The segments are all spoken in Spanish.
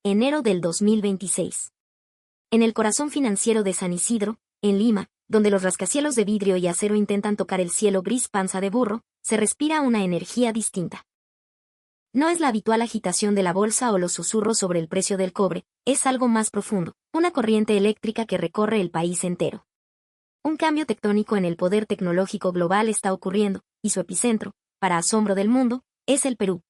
enero del 2026. En el corazón financiero de San Isidro, en Lima, donde los rascacielos de vidrio y acero intentan tocar el cielo gris panza de burro, se respira una energía distinta. No es la habitual agitación de la bolsa o los susurros sobre el precio del cobre, es algo más profundo, una corriente eléctrica que recorre el país entero. Un cambio tectónico en el poder tecnológico global está ocurriendo, y su epicentro, para asombro del mundo, es el Perú.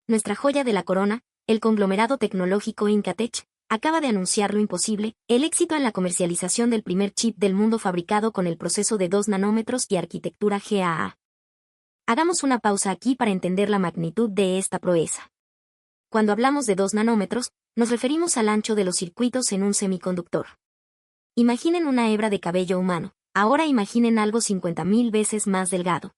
Nuestra joya de la corona, el conglomerado tecnológico Incatech, acaba de anunciar lo imposible, el éxito en la comercialización del primer chip del mundo fabricado con el proceso de 2 nanómetros y arquitectura GAA. Hagamos una pausa aquí para entender la magnitud de esta proeza. Cuando hablamos de 2 nanómetros, nos referimos al ancho de los circuitos en un semiconductor. Imaginen una hebra de cabello humano, ahora imaginen algo 50.000 veces más delgado.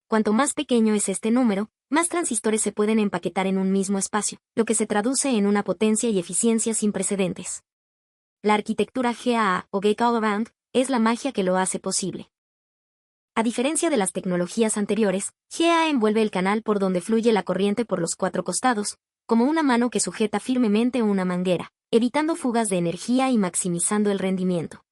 Cuanto más pequeño es este número, más transistores se pueden empaquetar en un mismo espacio, lo que se traduce en una potencia y eficiencia sin precedentes. La arquitectura GAA o Gate-All-Around es la magia que lo hace posible. A diferencia de las tecnologías anteriores, GAA envuelve el canal por donde fluye la corriente por los 4 costados, como una mano que sujeta firmemente una manguera, evitando fugas de energía y maximizando el rendimiento.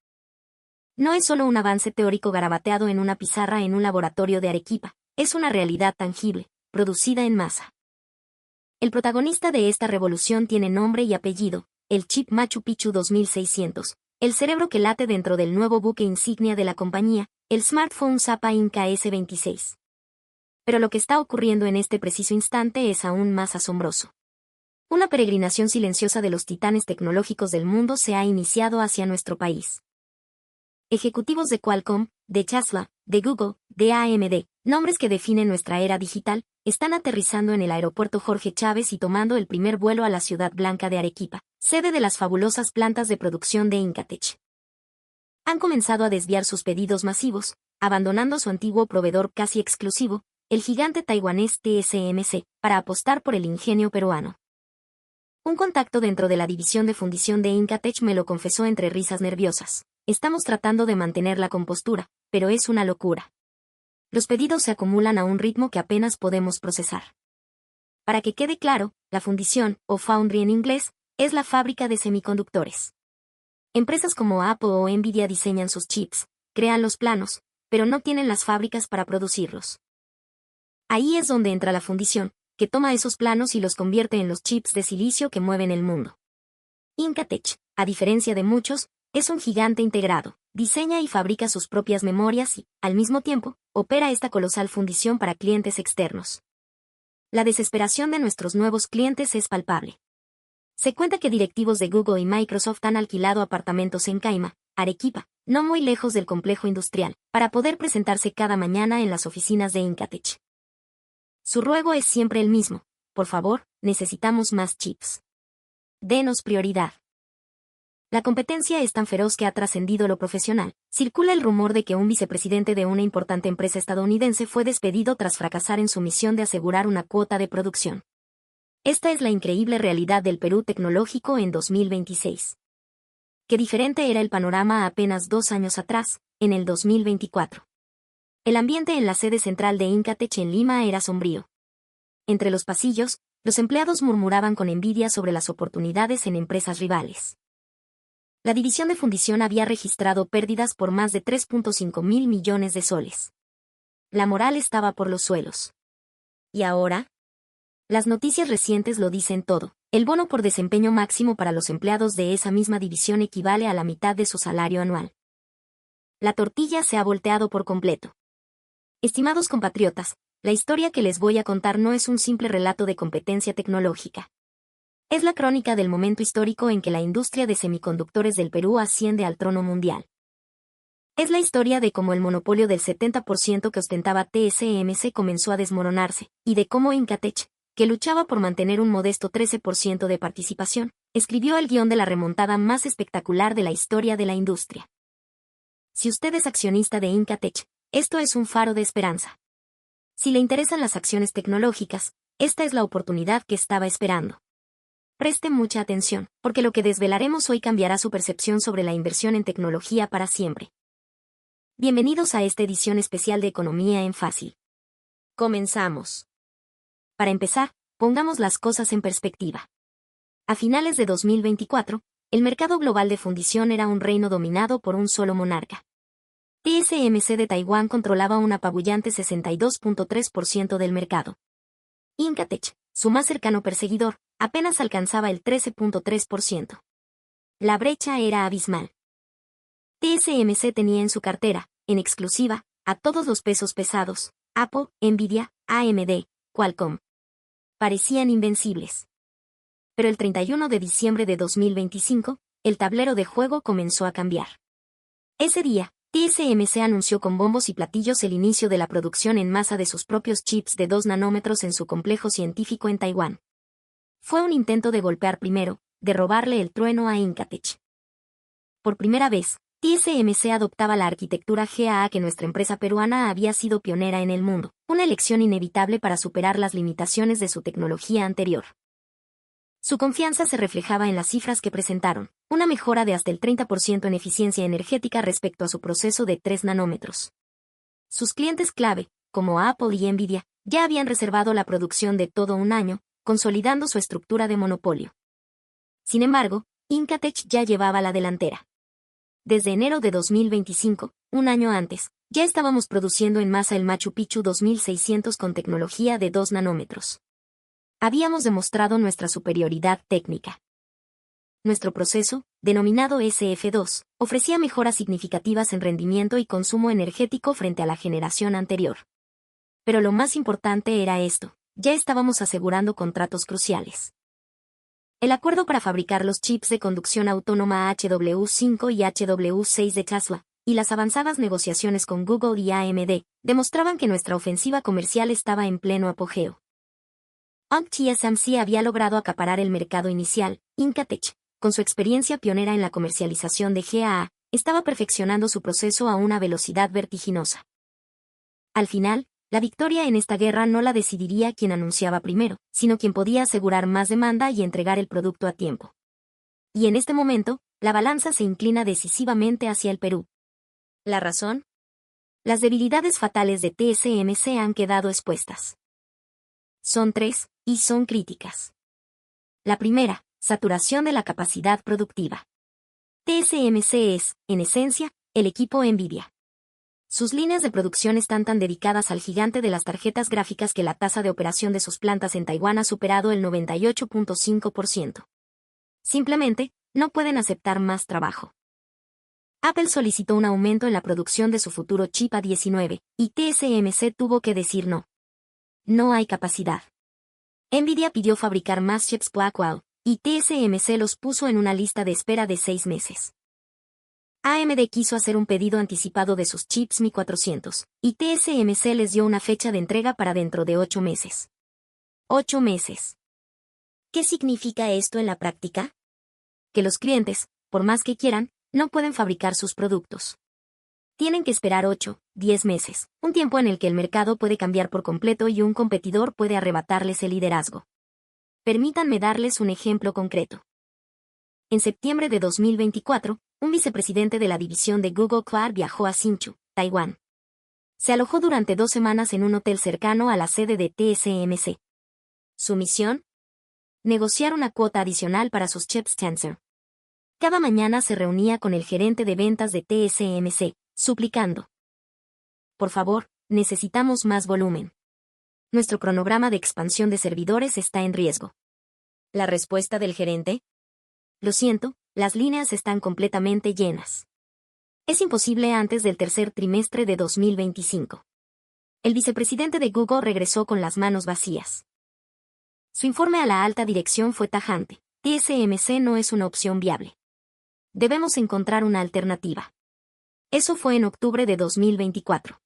No es solo un avance teórico garabateado en una pizarra en un laboratorio de Arequipa, es una realidad tangible, producida en masa. El protagonista de esta revolución tiene nombre y apellido, el chip Machu Picchu 2600, el cerebro que late dentro del nuevo buque insignia de la compañía, el smartphone Zappa Inca S26. Pero lo que está ocurriendo en este preciso instante es aún más asombroso. Una peregrinación silenciosa de los titanes tecnológicos del mundo se ha iniciado hacia nuestro país. Ejecutivos de Qualcomm, de Tesla, de Google, de AMD, nombres que definen nuestra era digital, están aterrizando en el aeropuerto Jorge Chávez y tomando el primer vuelo a la ciudad blanca de Arequipa, sede de las fabulosas plantas de producción de Incatech. Han comenzado a desviar sus pedidos masivos, abandonando su antiguo proveedor casi exclusivo, el gigante taiwanés TSMC, para apostar por el ingenio peruano. Un contacto dentro de la división de fundición de Incatech me lo confesó entre risas nerviosas. Estamos tratando de mantener la compostura, pero es una locura. Los pedidos se acumulan a un ritmo que apenas podemos procesar. Para que quede claro, la fundición, o foundry en inglés, es la fábrica de semiconductores. Empresas como Apple o Nvidia diseñan sus chips, crean los planos, pero no tienen las fábricas para producirlos. Ahí es donde entra la fundición, que toma esos planos y los convierte en los chips de silicio que mueven el mundo. Incatech, a diferencia de muchos, es un gigante integrado, diseña y fabrica sus propias memorias y, al mismo tiempo, opera esta colosal fundición para clientes externos. La desesperación de nuestros nuevos clientes es palpable. Se cuenta que directivos de Google y Microsoft han alquilado apartamentos en Caima, Arequipa, no muy lejos del complejo industrial, para poder presentarse cada mañana en las oficinas de Incatech. Su ruego es siempre el mismo: por favor, necesitamos más chips. Denos prioridad. La competencia es tan feroz que ha trascendido lo profesional. Circula el rumor de que un vicepresidente de una importante empresa estadounidense fue despedido tras fracasar en su misión de asegurar una cuota de producción. Esta es la increíble realidad del Perú tecnológico en 2026. Qué diferente era el panorama apenas 2 años atrás, en el 2024. El ambiente en la sede central de Incatech en Lima era sombrío. Entre los pasillos, los empleados murmuraban con envidia sobre las oportunidades en empresas rivales. La división de fundición había registrado pérdidas por más de 3.5 mil millones de soles. La moral estaba por los suelos. ¿Y ahora? Las noticias recientes lo dicen todo. El bono por desempeño máximo para los empleados de esa misma división equivale a la mitad de su salario anual. La tortilla se ha volteado por completo. Estimados compatriotas, la historia que les voy a contar no es un simple relato de competencia tecnológica. Es la crónica del momento histórico en que la industria de semiconductores del Perú asciende al trono mundial. Es la historia de cómo el monopolio del 70% que ostentaba TSMC comenzó a desmoronarse, y de cómo Incatech, que luchaba por mantener un modesto 13% de participación, escribió el guión de la remontada más espectacular de la historia de la industria. Si usted es accionista de Incatech, esto es un faro de esperanza. Si le interesan las acciones tecnológicas, esta es la oportunidad que estaba esperando. Preste mucha atención, porque lo que desvelaremos hoy cambiará su percepción sobre la inversión en tecnología para siempre. Bienvenidos a esta edición especial de Economía en Fácil. Comenzamos. Para empezar, pongamos las cosas en perspectiva. A finales de 2024, el mercado global de fundición era un reino dominado por un solo monarca. TSMC de Taiwán controlaba un apabullante 62.3% del mercado. Incatech, su más cercano perseguidor, apenas alcanzaba el 13.3%. La brecha era abismal. TSMC tenía en su cartera, en exclusiva, a todos los pesos pesados: Apple, Nvidia, AMD, Qualcomm. Parecían invencibles. Pero el 31 de diciembre de 2025, el tablero de juego comenzó a cambiar. Ese día, TSMC anunció con bombos y platillos el inicio de la producción en masa de sus propios chips de 2 nanómetros en su complejo científico en Taiwán. Fue un intento de golpear primero, de robarle el trueno a Incatech. Por primera vez, TSMC adoptaba la arquitectura GAA que nuestra empresa peruana había sido pionera en el mundo, una elección inevitable para superar las limitaciones de su tecnología anterior. Su confianza se reflejaba en las cifras que presentaron, una mejora de hasta el 30% en eficiencia energética respecto a su proceso de 3 nanómetros. Sus clientes clave, como Apple y Nvidia, ya habían reservado la producción de todo un año, consolidando su estructura de monopolio. Sin embargo, Incatech ya llevaba la delantera. Desde enero de 2025, un año antes, ya estábamos produciendo en masa el Machu Picchu 2600 con tecnología de 2 nanómetros. Habíamos demostrado nuestra superioridad técnica. Nuestro proceso, denominado SF2, ofrecía mejoras significativas en rendimiento y consumo energético frente a la generación anterior. Pero lo más importante era esto: ya estábamos asegurando contratos cruciales. El acuerdo para fabricar los chips de conducción autónoma HW5 y HW6 de Tesla, y las avanzadas negociaciones con Google y AMD, demostraban que nuestra ofensiva comercial estaba en pleno apogeo. TSMC había logrado acaparar el mercado inicial. Incatech, con su experiencia pionera en la comercialización de GAA, estaba perfeccionando su proceso a una velocidad vertiginosa. Al final, la victoria en esta guerra no la decidiría quien anunciaba primero, sino quien podía asegurar más demanda y entregar el producto a tiempo. Y en este momento, la balanza se inclina decisivamente hacia el Perú. ¿La razón? Las debilidades fatales de TSMC han quedado expuestas. Son 3, y son críticas. La primera, saturación de la capacidad productiva. TSMC es, en esencia, el equipo Nvidia. Sus líneas de producción están tan dedicadas al gigante de las tarjetas gráficas que la tasa de operación de sus plantas en Taiwán ha superado el 98.5%. Simplemente, no pueden aceptar más trabajo. Apple solicitó un aumento en la producción de su futuro chip A19, y TSMC tuvo que decir no. No hay capacidad. Nvidia pidió fabricar más chips Blackwell, y TSMC los puso en una lista de espera de 6 meses. AMD quiso hacer un pedido anticipado de sus chips Mi400, y TSMC les dio una fecha de entrega para dentro de 8 meses. 8 meses. ¿Qué significa esto en la práctica? Que los clientes, por más que quieran, no pueden fabricar sus productos. Tienen que esperar 8, 10 meses, un tiempo en el que el mercado puede cambiar por completo y un competidor puede arrebatarles el liderazgo. Permítanme darles un ejemplo concreto. En septiembre de 2024, un vicepresidente de la división de Google Cloud viajó a Hsinchu, Taiwán. Se alojó durante 2 semanas en un hotel cercano a la sede de TSMC. ¿Su misión? Negociar una cuota adicional para sus chips Tensor. Cada mañana se reunía con el gerente de ventas de TSMC, suplicando: por favor, necesitamos más volumen. Nuestro cronograma de expansión de servidores está en riesgo. ¿La respuesta del gerente? Lo siento, las líneas están completamente llenas. Es imposible antes del tercer trimestre de 2025. El vicepresidente de Google regresó con las manos vacías. Su informe a la alta dirección fue tajante: TSMC no es una opción viable. Debemos encontrar una alternativa. Eso fue en octubre de 2024.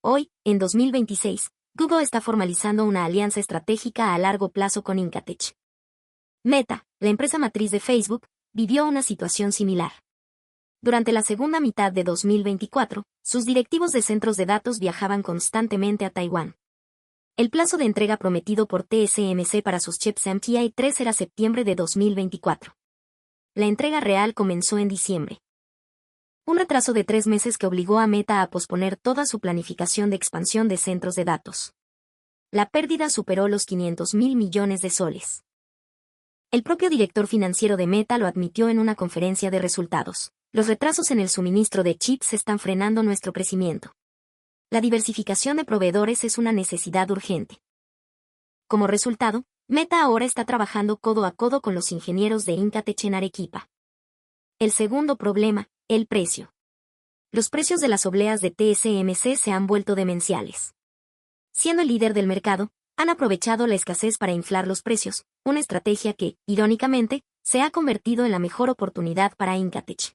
Hoy, en 2026, Google está formalizando una alianza estratégica a largo plazo con Incatech. Meta, la empresa matriz de Facebook, vivió una situación similar. Durante la segunda mitad de 2024, sus directivos de centros de datos viajaban constantemente a Taiwán. El plazo de entrega prometido por TSMC para sus chips MTI-3 era septiembre de 2024. La entrega real comenzó en diciembre. Un retraso de 3 meses que obligó a Meta a posponer toda su planificación de expansión de centros de datos. La pérdida superó los 500.000 millones de soles. El propio director financiero de Meta lo admitió en una conferencia de resultados. Los retrasos en el suministro de chips están frenando nuestro crecimiento. La diversificación de proveedores es una necesidad urgente. Como resultado, Meta ahora está trabajando codo a codo con los ingenieros de Incatech en Arequipa. El segundo problema, el precio. Los precios de las obleas de TSMC se han vuelto demenciales. Siendo el líder del mercado, han aprovechado la escasez para inflar los precios, una estrategia que, irónicamente, se ha convertido en la mejor oportunidad para Incatech.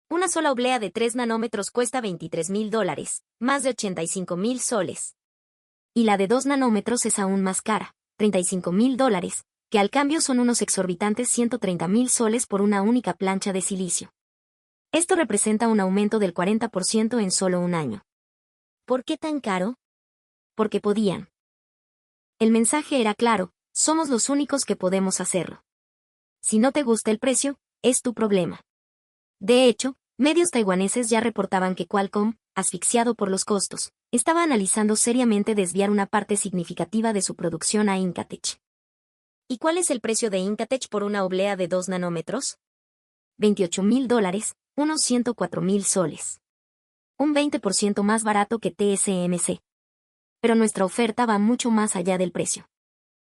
Una sola oblea de 3 nanómetros cuesta $23,000, más de 85,000 soles. Y la de 2 nanómetros es aún más cara, $35,000, que al cambio son unos exorbitantes 130,000 soles por una única plancha de silicio. Esto representa un aumento del 40% en solo un año. ¿Por qué tan caro? Porque podían. El mensaje era claro, somos los únicos que podemos hacerlo. Si no te gusta el precio, es tu problema. De hecho, medios taiwaneses ya reportaban que Qualcomm, asfixiado por los costos, estaba analizando seriamente desviar una parte significativa de su producción a Incatech. ¿Y cuál es el precio de Incatech por una oblea de 2 nanómetros? $28,000, unos 104,000 soles. Un 20% más barato que TSMC. Pero nuestra oferta va mucho más allá del precio.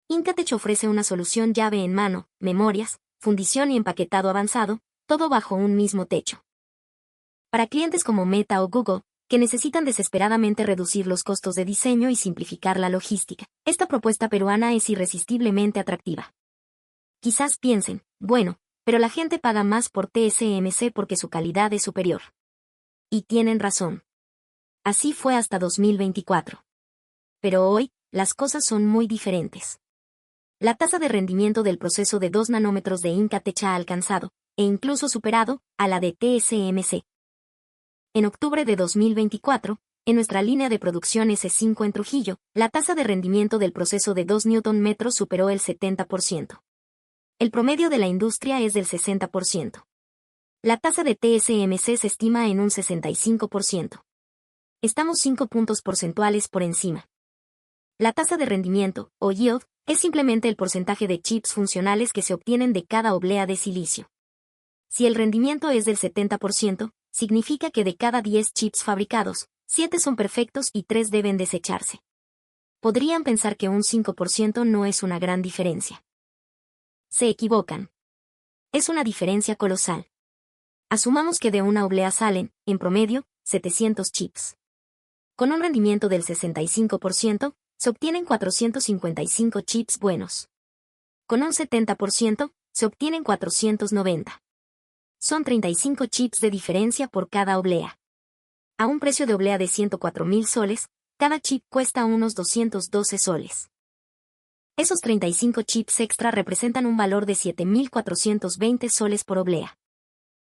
Incatech ofrece una solución llave en mano, memorias, fundición y empaquetado avanzado, todo bajo un mismo techo. Para clientes como Meta o Google, que necesitan desesperadamente reducir los costos de diseño y simplificar la logística, esta propuesta peruana es irresistiblemente atractiva. Quizás piensen, bueno, pero la gente paga más por TSMC porque su calidad es superior. Y tienen razón. Así fue hasta 2024. Pero hoy, las cosas son muy diferentes. La tasa de rendimiento del proceso de 2 nanómetros de Incatech ha alcanzado, e incluso superado, a la de TSMC. En octubre de 2024, en nuestra línea de producción S5 en Trujillo, la tasa de rendimiento del proceso de 2 Nm superó el 70%. El promedio de la industria es del 60%. La tasa de TSMC se estima en un 65%. Estamos 5 puntos porcentuales por encima. La tasa de rendimiento, o yield, es simplemente el porcentaje de chips funcionales que se obtienen de cada oblea de silicio. Si el rendimiento es del 70%, significa que de cada 10 chips fabricados, 7 son perfectos y 3 deben desecharse. Podrían pensar que un 5% no es una gran diferencia. Se equivocan. Es una diferencia colosal. Asumamos que de una oblea salen, en promedio, 700 chips. Con un rendimiento del 65%, se obtienen 455 chips buenos. Con un 70%, se obtienen 490. Son 35 chips de diferencia por cada oblea. A un precio de oblea de 104,000 soles, cada chip cuesta unos 212 soles. Esos 35 chips extra representan un valor de 7,420 soles por oblea.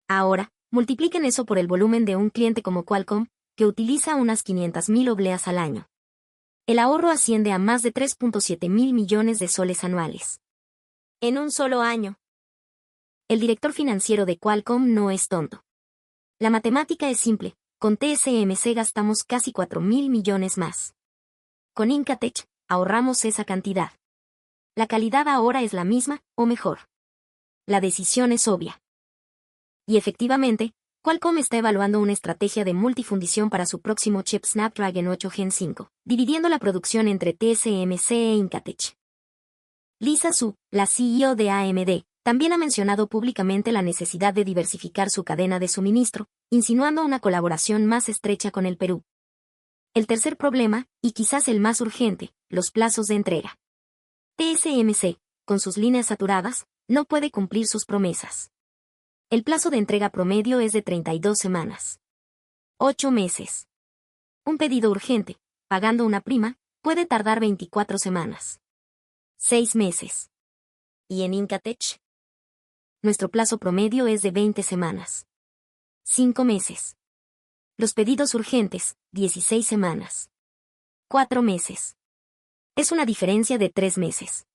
Ahora, multipliquen eso por el volumen de un cliente como Qualcomm, que utiliza unas 500,000 obleas al año. El ahorro asciende a más de 3.7 mil millones de soles anuales. En un solo año. El director financiero de Qualcomm no es tonto. La matemática es simple, con TSMC gastamos casi 4,000 millones más. Con Incatech, ahorramos esa cantidad. La calidad ahora es la misma, o mejor. La decisión es obvia. Y efectivamente, Qualcomm está evaluando una estrategia de multifundición para su próximo chip Snapdragon 8 Gen 5, dividiendo la producción entre TSMC e Incatech. Lisa Su, la CEO de AMD, también ha mencionado públicamente la necesidad de diversificar su cadena de suministro, insinuando una colaboración más estrecha con el Perú. El tercer problema, y quizás el más urgente, los plazos de entrega. TSMC, con sus líneas saturadas, no puede cumplir sus promesas. El plazo de entrega promedio es de 32 semanas. 8 meses. Un pedido urgente, pagando una prima, puede tardar 24 semanas. 6 meses. ¿Y en Incatech? Nuestro plazo promedio es de 20 semanas. 5 meses. Los pedidos urgentes, 16 semanas. 4 meses. Es una diferencia de 3 meses.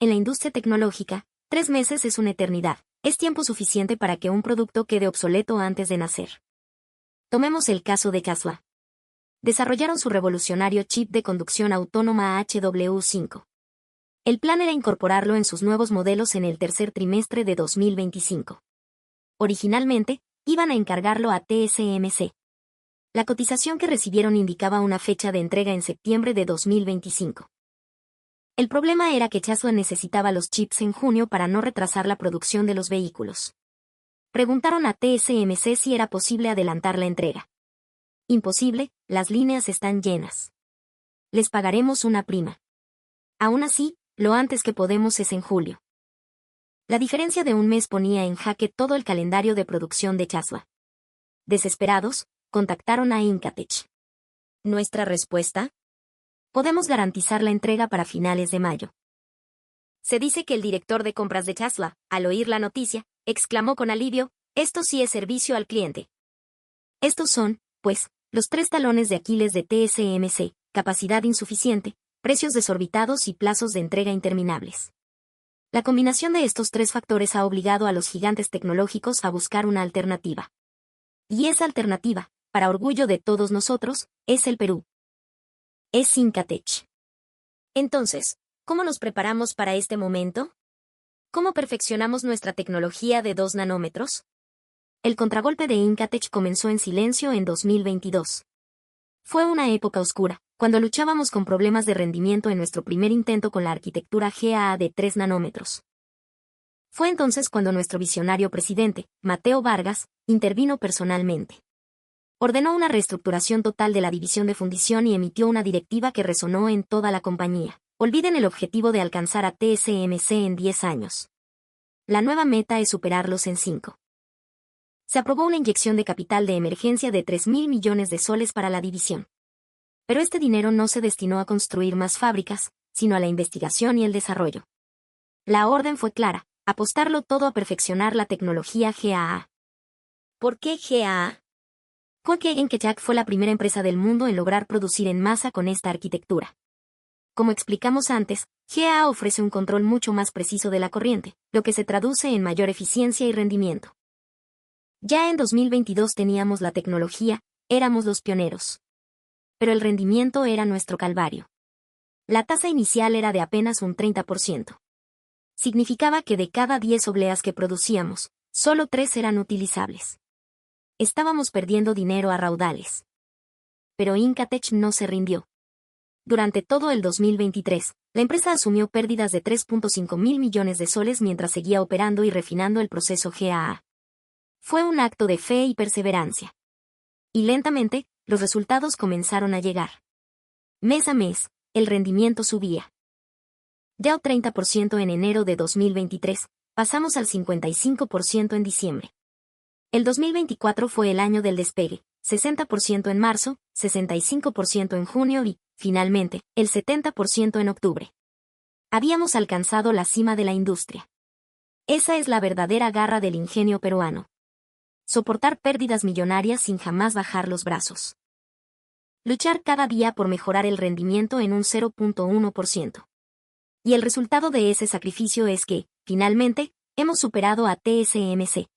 En la industria tecnológica, 3 meses es una eternidad. Es tiempo suficiente para que un producto quede obsoleto antes de nacer. Tomemos el caso de Tesla. Desarrollaron su revolucionario chip de conducción autónoma HW5. El plan era incorporarlo en sus nuevos modelos en el tercer trimestre de 2025. Originalmente, iban a encargarlo a TSMC. La cotización que recibieron indicaba una fecha de entrega en septiembre de 2025. El problema era que Tesla necesitaba los chips en junio para no retrasar la producción de los vehículos. Preguntaron a TSMC si era posible adelantar la entrega. Imposible, las líneas están llenas. Les pagaremos una prima. Aún así, lo antes que podemos es en julio. La diferencia de un mes ponía en jaque todo el calendario de producción de Tesla. Desesperados, contactaron a Incatech. ¿Nuestra respuesta? Podemos garantizar la entrega para finales de mayo. Se dice que el director de compras de Tesla, al oír la noticia, exclamó con alivio, esto sí es servicio al cliente. Estos son, pues, los 3 talones de Aquiles de TSMC, capacidad insuficiente, precios desorbitados y plazos de entrega interminables. La combinación de estos 3 factores ha obligado a los gigantes tecnológicos a buscar una alternativa. Y esa alternativa, para orgullo de todos nosotros, es el Perú. Es Incatech. Entonces, ¿cómo nos preparamos para este momento? ¿Cómo perfeccionamos nuestra tecnología de 2 nanómetros? El contragolpe de Incatech comenzó en silencio en 2022. Fue una época oscura, cuando luchábamos con problemas de rendimiento en nuestro primer intento con la arquitectura GAA de 3 nanómetros. Fue entonces cuando nuestro visionario presidente, Mateo Vargas, intervino personalmente. Ordenó una reestructuración total de la división de fundición y emitió una directiva que resonó en toda la compañía. Olviden el objetivo de alcanzar a TSMC en 10 años. La nueva meta es superarlos en 5. Se aprobó una inyección de capital de emergencia de 3.000 millones de soles para la división. Pero este dinero no se destinó a construir más fábricas, sino a la investigación y el desarrollo. La orden fue clara, apostarlo todo a perfeccionar la tecnología GAA. ¿Por qué GAA? Porque Incatech fue la primera empresa del mundo en lograr producir en masa con esta arquitectura. Como explicamos antes, GAA ofrece un control mucho más preciso de la corriente, lo que se traduce en mayor eficiencia y rendimiento. Ya en 2022 teníamos la tecnología, éramos los pioneros. Pero el rendimiento era nuestro calvario. La tasa inicial era de apenas un 30%. Significaba que de cada 10 obleas que producíamos, solo 3 eran utilizables. Estábamos perdiendo dinero a raudales. Pero Incatech no se rindió. Durante todo el 2023, la empresa asumió pérdidas de 3.5 mil millones de soles mientras seguía operando y refinando el proceso GAA. Fue un acto de fe y perseverancia. Y lentamente, los resultados comenzaron a llegar. Mes a mes, el rendimiento subía. Del 30% en enero de 2023, pasamos al 55% en diciembre. El 2024 fue el año del despegue, 60% en marzo, 65% en junio y, finalmente, el 70% en octubre. Habíamos alcanzado la cima de la industria. Esa es la verdadera garra del ingenio peruano. Soportar pérdidas millonarias sin jamás bajar los brazos. Luchar cada día por mejorar el rendimiento en un 0.1%. Y el resultado de ese sacrificio es que, finalmente, hemos superado a TSMC.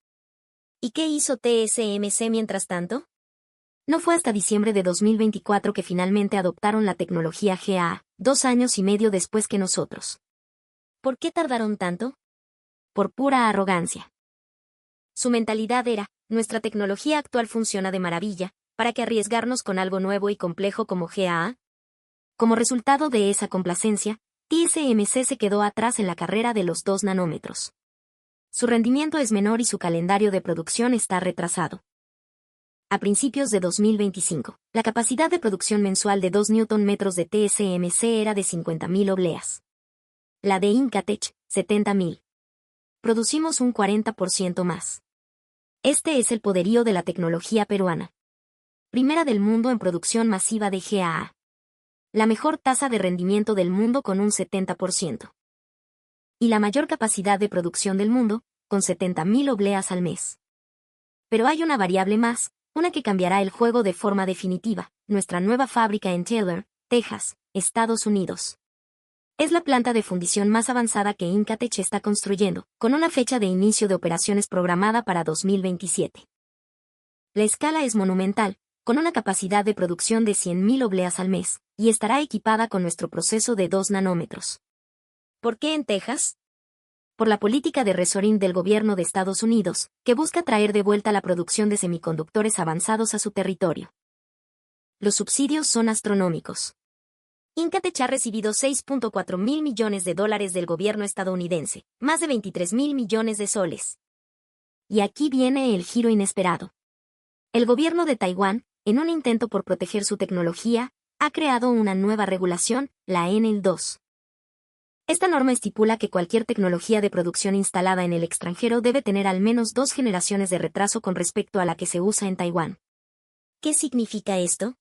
¿Y qué hizo TSMC mientras tanto? No fue hasta diciembre de 2024 que finalmente adoptaron la tecnología GAA, 2 años y medio después que nosotros. ¿Por qué tardaron tanto? Por pura arrogancia. Su mentalidad era, nuestra tecnología actual funciona de maravilla, ¿para qué arriesgarnos con algo nuevo y complejo como GAA? Como resultado de esa complacencia, TSMC se quedó atrás en la carrera de los 2 nanómetros. Su rendimiento es menor y su calendario de producción está retrasado. A principios de 2025, la capacidad de producción mensual de 2 Nm de TSMC era de 50.000 obleas. La de Incatech, 70.000. Producimos un 40% más. Este es el poderío de la tecnología peruana. Primera del mundo en producción masiva de GAA. La mejor tasa de rendimiento del mundo con un 70%. Y la mayor capacidad de producción del mundo, con 70.000 obleas al mes. Pero hay una variable más, una que cambiará el juego de forma definitiva, nuestra nueva fábrica en Taylor, Texas, Estados Unidos. Es la planta de fundición más avanzada que Incatech está construyendo, con una fecha de inicio de operaciones programada para 2027. La escala es monumental, con una capacidad de producción de 100.000 obleas al mes, y estará equipada con nuestro proceso de 2 nanómetros. ¿Por qué en Texas? Por la política de reshoring del gobierno de Estados Unidos, que busca traer de vuelta la producción de semiconductores avanzados a su territorio. Los subsidios son astronómicos. Incatech ha recibido $6.4 mil millones del gobierno estadounidense, más de 23 mil millones de soles. Y aquí viene el giro inesperado. El gobierno de Taiwán, en un intento por proteger su tecnología, ha creado una nueva regulación, la NL 2. Esta norma estipula que cualquier tecnología de producción instalada en el extranjero debe tener al menos 2 generaciones de retraso con respecto a la que se usa en Taiwán. ¿Qué significa esto?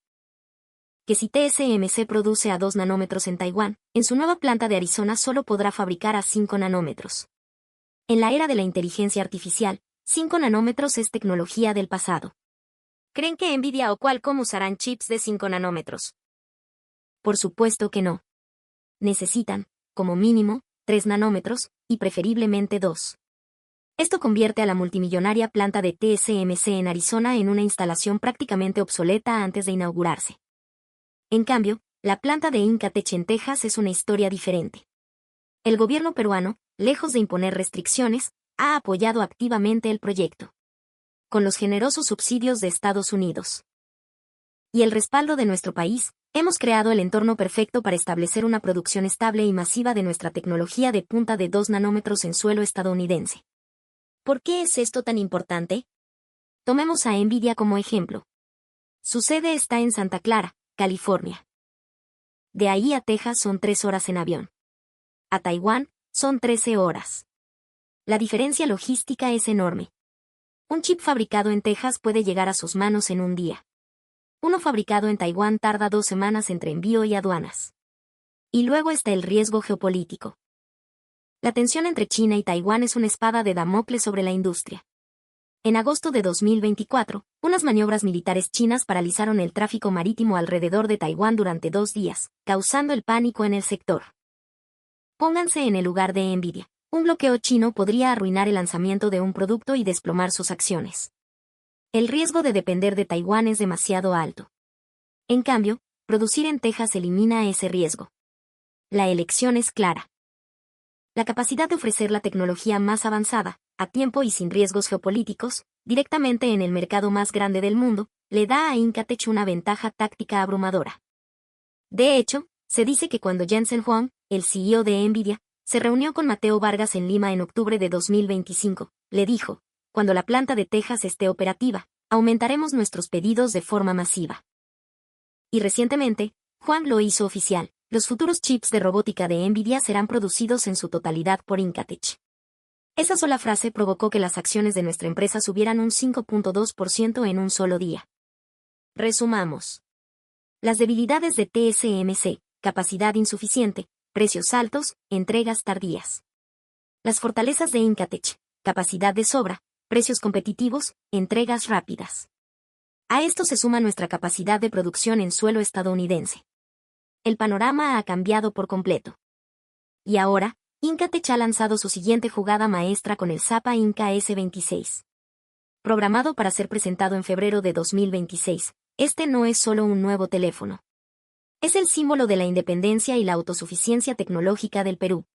Que si TSMC produce a 2 nanómetros en Taiwán, en su nueva planta de Arizona solo podrá fabricar a 5 nanómetros. En la era de la inteligencia artificial, 5 nanómetros es tecnología del pasado. ¿Creen que Nvidia o Qualcomm usarán chips de 5 nanómetros? Por supuesto que no. Necesitan, como mínimo, 3 nanómetros, y preferiblemente 2. Esto convierte a la multimillonaria planta de TSMC en Arizona en una instalación prácticamente obsoleta antes de inaugurarse. En cambio, la planta de Incatech en Texas es una historia diferente. El gobierno peruano, lejos de imponer restricciones, ha apoyado activamente el proyecto. Con los generosos subsidios de Estados Unidos y el respaldo de nuestro país, hemos creado el entorno perfecto para establecer una producción estable y masiva de nuestra tecnología de punta de 2 nanómetros en suelo estadounidense. ¿Por qué es esto tan importante? Tomemos a Nvidia como ejemplo. Su sede está en Santa Clara, California. De ahí a Texas son 3 horas en avión. A Taiwán, son 13 horas. La diferencia logística es enorme. Un chip fabricado en Texas puede llegar a sus manos en un día. Uno fabricado en Taiwán tarda 2 semanas entre envío y aduanas. Y luego está el riesgo geopolítico. La tensión entre China y Taiwán es una espada de Damocles sobre la industria. En agosto de 2024, unas maniobras militares chinas paralizaron el tráfico marítimo alrededor de Taiwán durante 2 días, causando el pánico en el sector. Pónganse en el lugar de Nvidia. Un bloqueo chino podría arruinar el lanzamiento de un producto y desplomar sus acciones. El riesgo de depender de Taiwán es demasiado alto. En cambio, producir en Texas elimina ese riesgo. La elección es clara. La capacidad de ofrecer la tecnología más avanzada, a tiempo y sin riesgos geopolíticos, directamente en el mercado más grande del mundo, le da a Incatech una ventaja táctica abrumadora. De hecho, se dice que cuando Jensen Huang, el CEO de Nvidia, se reunió con Mateo Vargas en Lima en octubre de 2025, le dijo: cuando la planta de Texas esté operativa, aumentaremos nuestros pedidos de forma masiva. Y recientemente, Huang lo hizo oficial: los futuros chips de robótica de Nvidia serán producidos en su totalidad por Incatech. Esa sola frase provocó que las acciones de nuestra empresa subieran un 5.2% en un solo día. Resumamos. Las debilidades de TSMC: capacidad insuficiente, precios altos, entregas tardías. Las fortalezas de Incatech: capacidad de sobra, precios competitivos, entregas rápidas. A esto se suma nuestra capacidad de producción en suelo estadounidense. El panorama ha cambiado por completo. Y ahora, Incatech ha lanzado su siguiente jugada maestra con el Zappa Inca S26. Programado para ser presentado en febrero de 2026, este no es solo un nuevo teléfono. Es el símbolo de la independencia y la autosuficiencia tecnológica del Perú.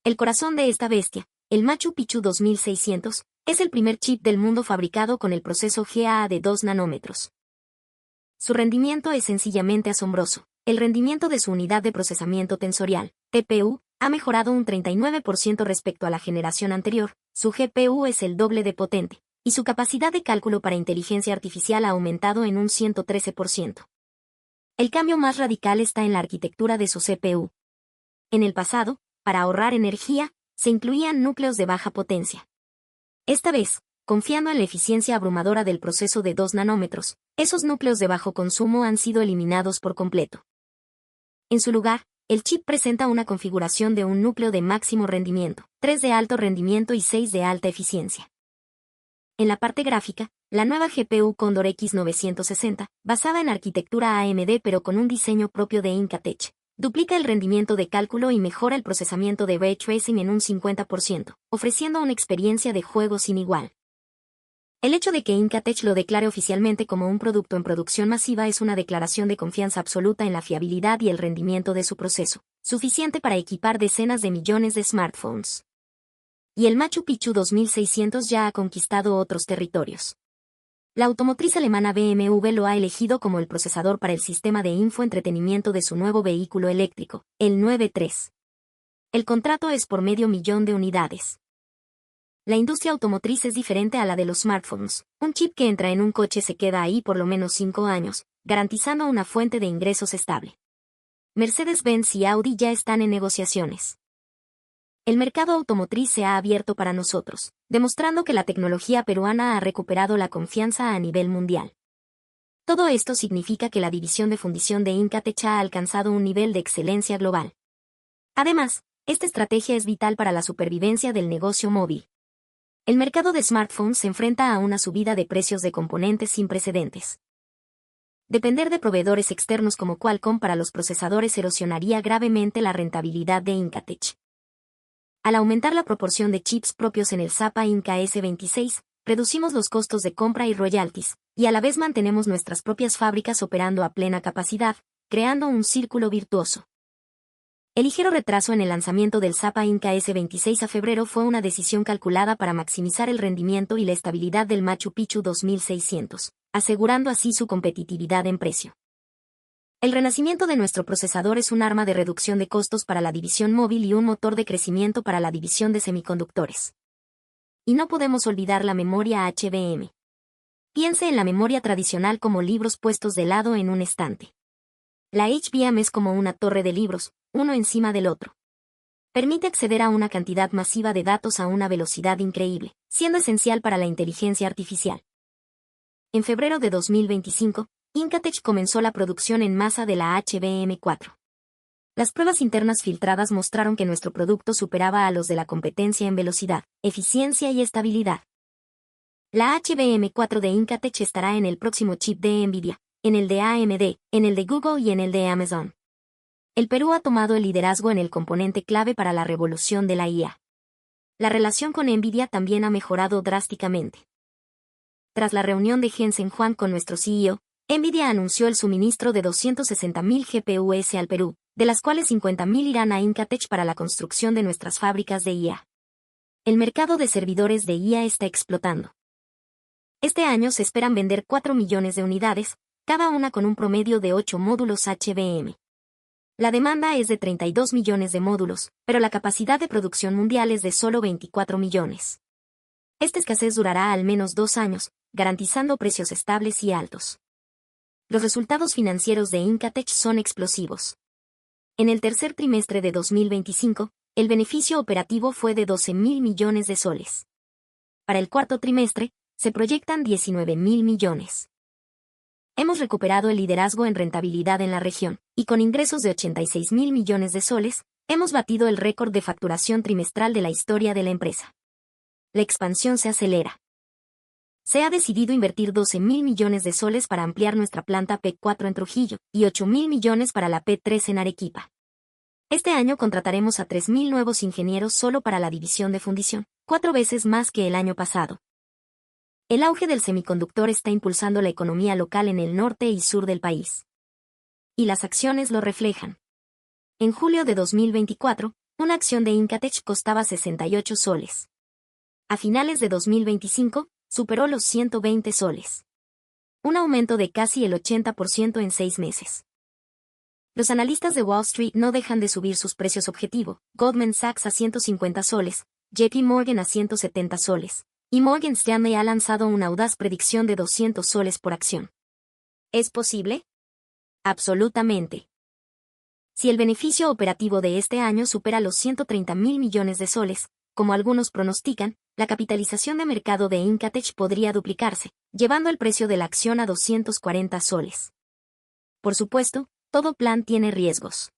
El corazón de esta bestia, el Machu Picchu 2600, es el primer chip del mundo fabricado con el proceso GAA de 2 nanómetros. Su rendimiento es sencillamente asombroso. El rendimiento de su unidad de procesamiento tensorial, TPU, ha mejorado un 39% respecto a la generación anterior, su GPU es el doble de potente, y su capacidad de cálculo para inteligencia artificial ha aumentado en un 113%. El cambio más radical está en la arquitectura de su CPU. En el pasado, para ahorrar energía, se incluían núcleos de baja potencia. Esta vez, confiando en la eficiencia abrumadora del proceso de 2 nanómetros, esos núcleos de bajo consumo han sido eliminados por completo. En su lugar, el chip presenta una configuración de un núcleo de máximo rendimiento, 3 de alto rendimiento y 6 de alta eficiencia. En la parte gráfica, la nueva GPU Condor X960, basada en arquitectura AMD pero con un diseño propio de Incatech, duplica el rendimiento de cálculo y mejora el procesamiento de ray tracing en un 50%, ofreciendo una experiencia de juego sin igual. El hecho de que Incatech lo declare oficialmente como un producto en producción masiva es una declaración de confianza absoluta en la fiabilidad y el rendimiento de su proceso, suficiente para equipar decenas de millones de smartphones. Y el Machu Picchu 2600 ya ha conquistado otros territorios. La automotriz alemana BMW lo ha elegido como el procesador para el sistema de infoentretenimiento de su nuevo vehículo eléctrico, el 93. El contrato es por 500.000 de unidades. La industria automotriz es diferente a la de los smartphones. Un chip que entra en un coche se queda ahí por lo menos 5 años, garantizando una fuente de ingresos estable. Mercedes-Benz y Audi ya están en negociaciones. El mercado automotriz se ha abierto para nosotros, demostrando que la tecnología peruana ha recuperado la confianza a nivel mundial. Todo esto significa que la división de fundición de Incatech ha alcanzado un nivel de excelencia global. Además, esta estrategia es vital para la supervivencia del negocio móvil. El mercado de smartphones se enfrenta a una subida de precios de componentes sin precedentes. Depender de proveedores externos como Qualcomm para los procesadores erosionaría gravemente la rentabilidad de Incatech. Al aumentar la proporción de chips propios en el SAPA Inca S26, reducimos los costos de compra y royalties, y a la vez mantenemos nuestras propias fábricas operando a plena capacidad, creando un círculo virtuoso. El ligero retraso en el lanzamiento del SAPA Inca S26 a febrero fue una decisión calculada para maximizar el rendimiento y la estabilidad del Machu Picchu 2600, asegurando así su competitividad en precio. El renacimiento de nuestro procesador es un arma de reducción de costos para la división móvil y un motor de crecimiento para la división de semiconductores. Y no podemos olvidar la memoria HBM. Piense en la memoria tradicional como libros puestos de lado en un estante. La HBM es como una torre de libros, uno encima del otro. Permite acceder a una cantidad masiva de datos a una velocidad increíble, siendo esencial para la inteligencia artificial. En febrero de 2025, Incatech comenzó la producción en masa de la HBM4. Las pruebas internas filtradas mostraron que nuestro producto superaba a los de la competencia en velocidad, eficiencia y estabilidad. La HBM4 de Incatech estará en el próximo chip de Nvidia, en el de AMD, en el de Google y en el de Amazon. El Perú ha tomado el liderazgo en el componente clave para la revolución de la IA. La relación con Nvidia también ha mejorado drásticamente. Tras la reunión de Jensen Huang con nuestro CEO, Nvidia anunció el suministro de 260.000 GPUs al Perú, de las cuales 50.000 irán a Incatech para la construcción de nuestras fábricas de IA. El mercado de servidores de IA está explotando. Este año se esperan vender 4 millones de unidades, cada una con un promedio de 8 módulos HBM. La demanda es de 32 millones de módulos, pero la capacidad de producción mundial es de solo 24 millones. Esta escasez durará al menos 2 años, garantizando precios estables y altos. Los resultados financieros de Incatech son explosivos. En el tercer trimestre de 2025, el beneficio operativo fue de 12.000 millones de soles. Para el cuarto trimestre, se proyectan 19.000 millones. Hemos recuperado el liderazgo en rentabilidad en la región, y con ingresos de 86.000 millones de soles, hemos batido el récord de facturación trimestral de la historia de la empresa. La expansión se acelera. Se ha decidido invertir 12.000 millones de soles para ampliar nuestra planta P4 en Trujillo, y 8.000 millones para la P3 en Arequipa. Este año contrataremos a 3.000 nuevos ingenieros solo para la división de fundición, 4 veces más que el año pasado. El auge del semiconductor está impulsando la economía local en el norte y sur del país. Y las acciones lo reflejan. En julio de 2024, una acción de Incatech costaba 68 soles. A finales de 2025, superó los 120 soles. Un aumento de casi el 80% en 6 meses. Los analistas de Wall Street no dejan de subir sus precios objetivo, Goldman Sachs a 150 soles, JP Morgan a 170 soles. Y Morgan Stanley ha lanzado una audaz predicción de 200 soles por acción. ¿Es posible? Absolutamente. Si el beneficio operativo de este año supera los 130.000 millones de soles, como algunos pronostican, la capitalización de mercado de Incatech podría duplicarse, llevando el precio de la acción a 240 soles. Por supuesto, todo plan tiene riesgos.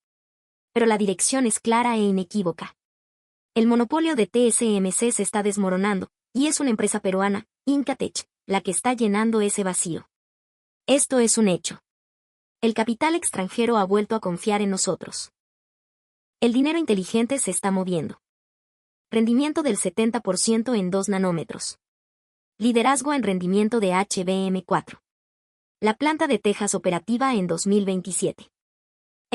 Pero la dirección es clara e inequívoca. El monopolio de TSMC se está desmoronando, y es una empresa peruana, Incatech, la que está llenando ese vacío. Esto es un hecho. El capital extranjero ha vuelto a confiar en nosotros. El dinero inteligente se está moviendo. Rendimiento del 70% en 2 nanómetros. Liderazgo en rendimiento de HBM4. La planta de Texas operativa en 2027.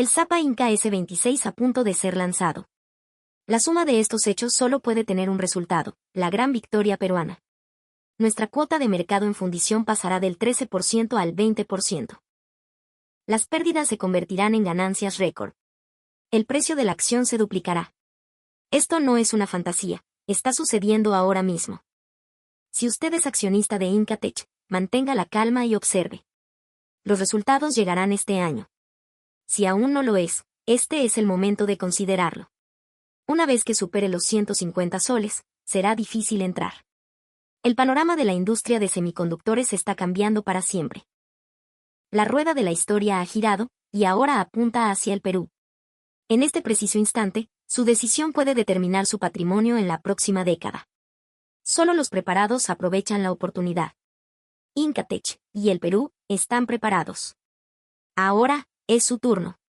El Sapa Inca S26 a punto de ser lanzado. La suma de estos hechos solo puede tener un resultado, la gran victoria peruana. Nuestra cuota de mercado en fundición pasará del 13% al 20%. Las pérdidas se convertirán en ganancias récord. El precio de la acción se duplicará. Esto no es una fantasía, está sucediendo ahora mismo. Si usted es accionista de Incatech, mantenga la calma y observe. Los resultados llegarán este año. Si aún no lo es, este es el momento de considerarlo. Una vez que supere los 150 soles, será difícil entrar. El panorama de la industria de semiconductores está cambiando para siempre. La rueda de la historia ha girado, y ahora apunta hacia el Perú. En este preciso instante, su decisión puede determinar su patrimonio en la próxima década. Solo los preparados aprovechan la oportunidad. Incatech y el Perú están preparados. Ahora es su turno.